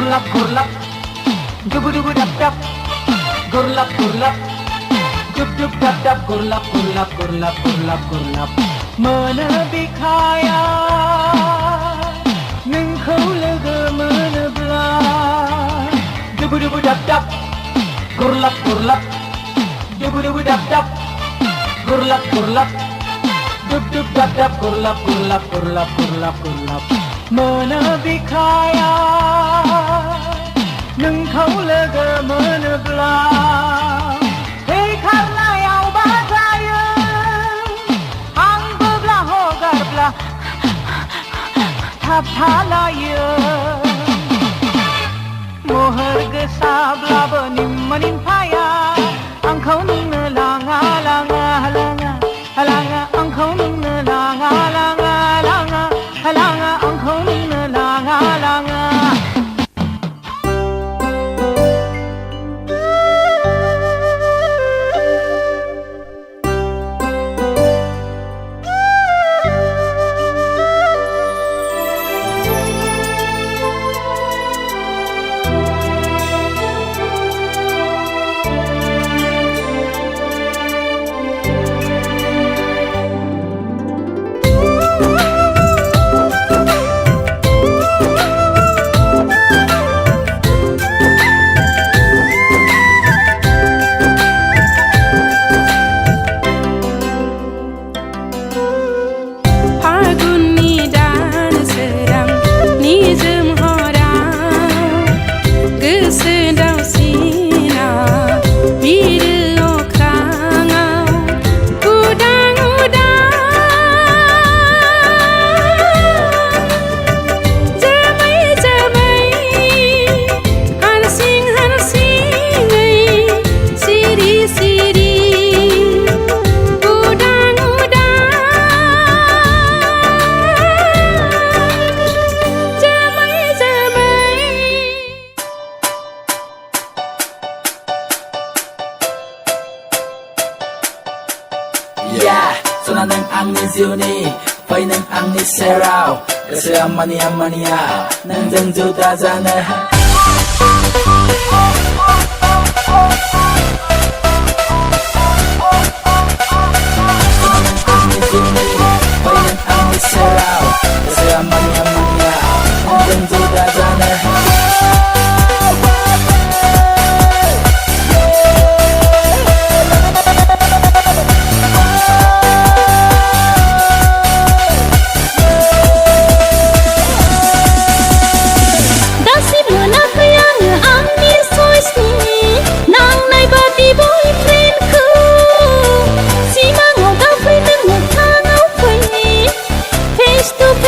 gurlap gurlap, dubu dubu dap dap, gurlap gurlap, dub dub dap dap, gurlap gurlap gurlap gurlap gurlap. मोनबिखाया नोंखौ लोगो मोनोब्ला दुबु दुबु दाब दाब गुरलाब गुरलाब दुबु दुबु दाब दाब गुरलाब गुरलाब दुब दुब दाब दाब गुरलाब गुरलाब गुरलाब गुरलाब गुरलाब मोनबिखाया नोंखौ लोगो मोनोब्ला हे खारनायाव बाजायो थाबथालायो महर गोसाब्लाबो निम्म निम्फाया आंखौ नोंनो लाङा लाङा लाङा लाङा आंखौ नोंनो लाङा लाङा लाङा लाङा आंखौ नोंनो लाङा लाङा Sona nang ang ni Ziuni, Pai nang ang ni Serau, Kasi amani amania, Nang deng juta zana. Sona nang ang ni Ziuni, Pai nang ang ni Serau, Kasi amani amania, Nang deng juta zana. Face to face